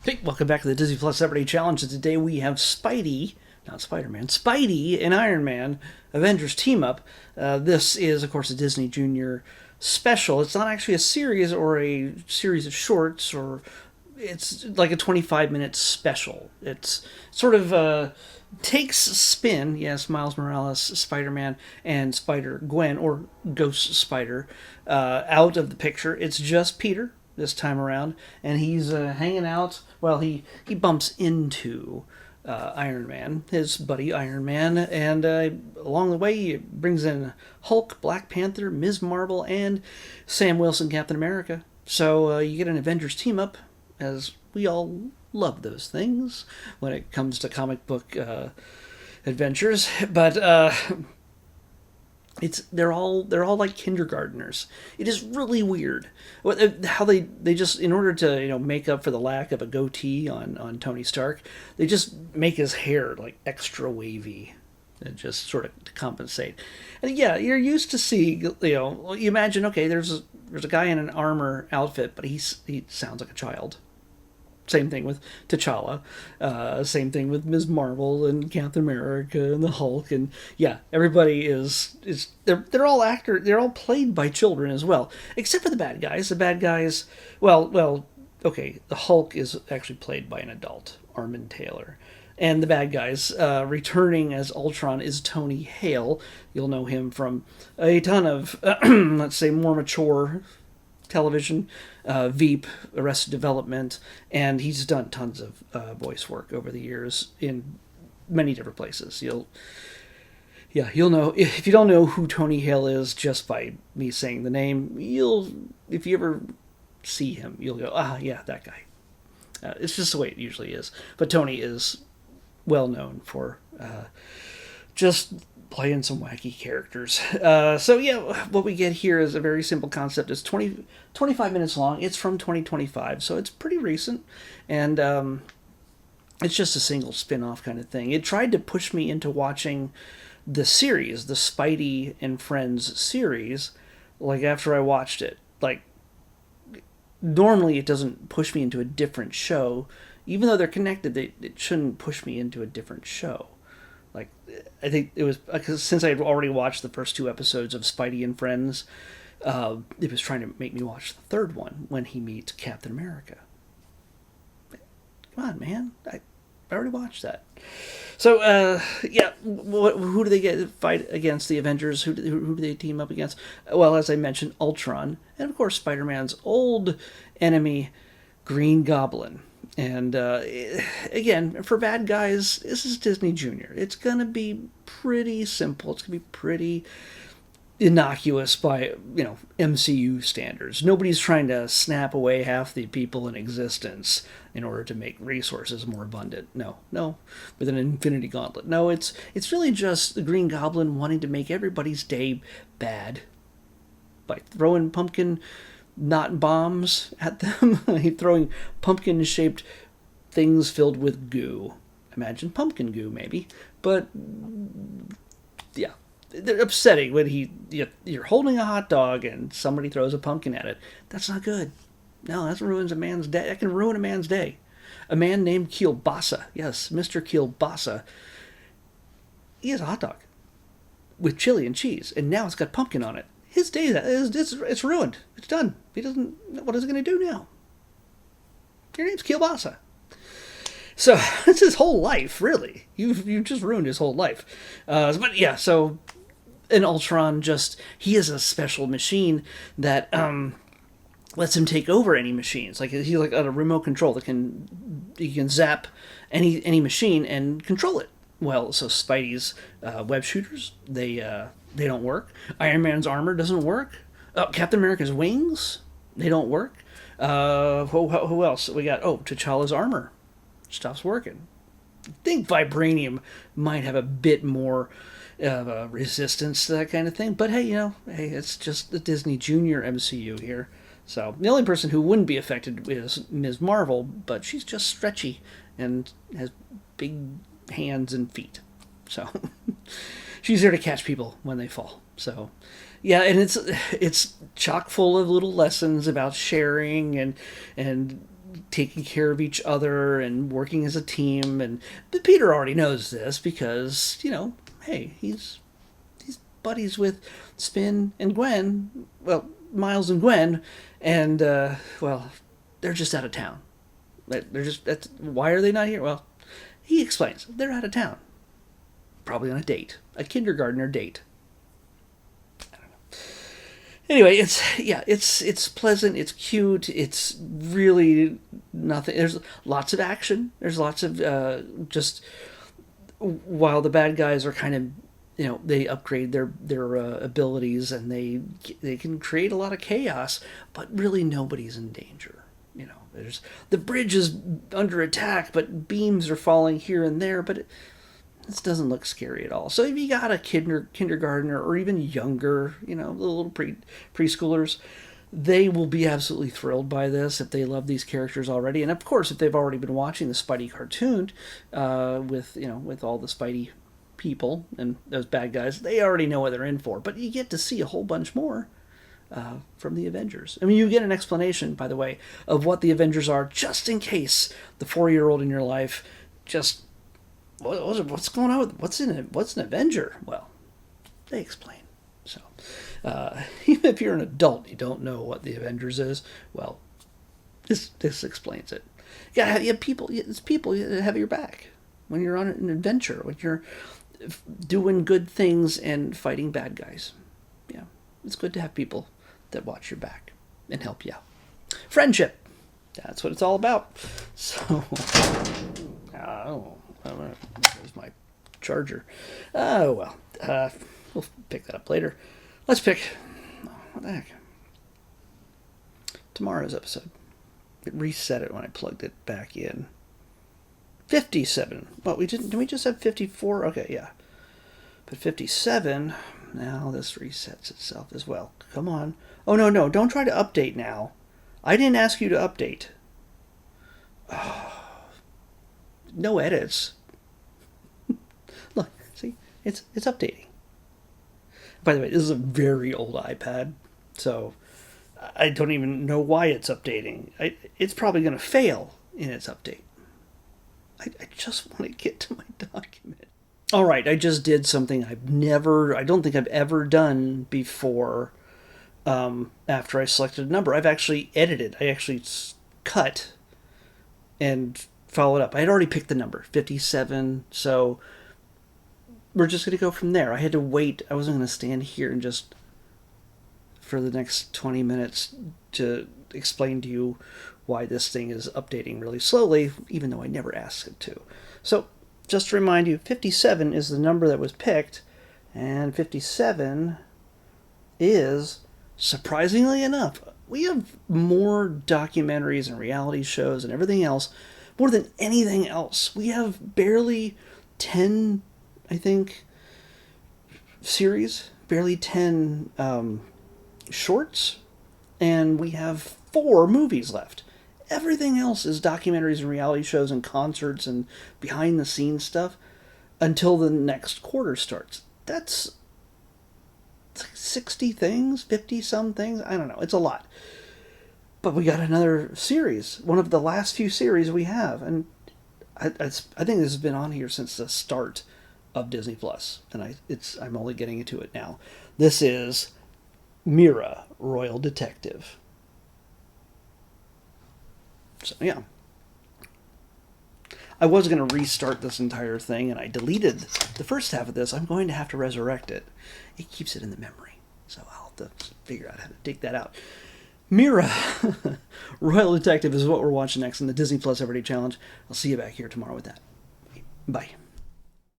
Hey, welcome back to the Disney Plus Everyday Challenge. And today we have Spidey, not Spider-Man, Spidey and Iron Man Avengers team up. This is, of course, a Disney Junior special. It's not actually a series or a series of shorts, or it's like a 25-minute special. It's sort of takes a spin, yes, Miles Morales, Spider-Man, and Spider-Gwen, or Ghost Spider, out of the picture. It's just Peter this time around, and he's hanging out. Well, he bumps into Iron Man, his buddy Iron Man, and along the way he brings in Hulk, Black Panther, Ms. Marvel, and Sam Wilson, Captain America. So you get an Avengers team up, as we all love those things when it comes to comic book adventures. But they're all like kindergartners. It is really weird how they just, in order to make up for the lack of a goatee on Tony Stark, they just make his hair like extra wavy, and just sort of to compensate. And yeah, you're used to seeing, you imagine, okay, there's a guy in an armor outfit, but he sounds like a child. Same thing with T'Challa. Same thing with Ms. Marvel and Captain America and the Hulk. And yeah, everybody they're all actors. They're all played by children as well, except for the bad guys. The bad guys, okay, the Hulk is actually played by an adult, Armin Taylor. And the bad guys, returning as Ultron, is Tony Hale. You'll know him from a ton of, let's say, more mature television, Veep, Arrested Development, and he's done tons of voice work over the years in many different places. You'll know, if you don't know who Tony Hale is just by me saying the name, if you ever see him, you'll go, yeah, that guy. It's just the way it usually is. But Tony is well known for just playing some wacky characters. So yeah, what we get here is a very simple concept. It's 25 minutes long. It's from 2025, so it's pretty recent. And it's just a single spin-off kind of thing. It tried to push me into watching the series, the Spidey and Friends series, like after I watched it. Like, normally it doesn't push me into a different show. Even though they're connected, it shouldn't push me into a different show. Like, I think it was because since I had already watched the first two episodes of Spidey and Friends, it was trying to make me watch the third one when he meets Captain America. Come on, man! I already watched that. So, yeah, who do they get fight against? The Avengers? Who do they team up against? Well, as I mentioned, Ultron, and of course Spider-Man's old enemy, Green Goblin. And again, for bad guys, this is Disney Junior. It's going to be pretty simple. It's going to be pretty innocuous by, MCU standards. Nobody's trying to snap away half the people in existence in order to make resources more abundant. No, with an infinity gauntlet. No, it's really just the Green Goblin wanting to make everybody's day bad by throwing pumpkin not bombs at them. Throwing pumpkin-shaped things filled with goo. Imagine pumpkin goo, maybe. But, yeah. They're upsetting when you're holding a hot dog and somebody throws a pumpkin at it. That's not good. No, that ruins a man's day. That can ruin a man's day. A man named Kielbasa. Yes, Mr. Kielbasa. He has a hot dog with chili and cheese, and now it's got pumpkin on it. His day it's ruined. It's done. He doesn't. What is he going to do now? Your name's Kielbasa. So it's his whole life, really. You've just ruined his whole life. But yeah, so an Ultron he is a special machine that lets him take over any machines. Like he's like a remote control that he can zap any machine and control it. Well, so Spidey's web shooters, they don't work. Iron Man's armor doesn't work. Captain America's wings, they don't work. Who else? We got, T'Challa's armor stops working. I think vibranium might have a bit more resistance to that kind of thing. But hey, it's just the Disney Junior MCU here. So the only person who wouldn't be affected is Ms. Marvel, but she's just stretchy and has big hands and feet. So she's there to catch people when they fall. So yeah, and it's chock full of little lessons about sharing and taking care of each other and working as a team. And but Peter already knows this because, hey, he's buddies with Spin and Gwen. Well, Miles and Gwen, and they're just out of town. Why are they not here? Well, he explains. They're out of town. Probably on a date. A kindergartner date. I don't know. Anyway, it's pleasant, it's cute, it's really nothing. There's lots of action. There's lots of just while the bad guys are kind of they upgrade their abilities and they can create a lot of chaos, but really nobody's in danger. There's the bridge is under attack, but beams are falling here and there, but this doesn't look scary at all. So if you got a kindergartner or even younger, the little preschoolers, they will be absolutely thrilled by this if they love these characters already. And of course, if they've already been watching the Spidey cartoon with all the Spidey people and those bad guys, they already know what they're in for. But you get to see a whole bunch more from the Avengers. I mean, you get an explanation, by the way, of what the Avengers are, just in case the 4-year-old in your life just what's going on with what's an Avenger? Well, they explain. So even if you're an adult, you don't know what the Avengers is. Well, this explains it. Yeah, it's people that have your back when you're on an adventure, when you're doing good things and fighting bad guys. Yeah, it's good to have people that watch your back and help you out. Friendship. That's what it's all about. So, there's my charger. Oh, well. We'll pick that up later. Let's pick... what the heck? Tomorrow's episode. It reset it when I plugged it back in. 57. Well, didn't we just have 54? Okay, yeah. But 57... Now this resets itself as well. Come on. Oh, no. Don't try to update now. I didn't ask you to update. Oh, no edits. Look, see? It's updating. By the way, this is a very old iPad, so I don't even know why it's updating. It's probably going to fail in its update. I just want to get to my document. All right, I just did something I don't think I've ever done before. After I selected a number, I've actually edited. I actually cut and followed up. I had already picked the number, 57, so we're just going to go from there. I had to wait. I wasn't going to stand here and just, for the next 20 minutes, to explain to you why this thing is updating really slowly, even though I never asked it to. So, just to remind you, 57 is the number that was picked, and 57 is, surprisingly enough, we have more documentaries and reality shows and everything else, more than anything else. We have barely 10, I think, series, barely 10 shorts, and we have 4 movies left. Everything else is documentaries and reality shows and concerts and behind-the-scenes stuff until the next quarter starts. That's like 60 things, 50-some things. I don't know. It's a lot. But we got another series, one of the last few series we have. And I think this has been on here since the start of Disney Plus, and I'm only getting into it now. This is Mira, Royal Detective. So, yeah. I was going to restart this entire thing, and I deleted the first half of this. I'm going to have to resurrect it. It keeps it in the memory, so I'll have to figure out how to dig that out. Mira, Royal Detective is what we're watching next in the Disney Plus Everyday Challenge. I'll see you back here tomorrow with that. Bye.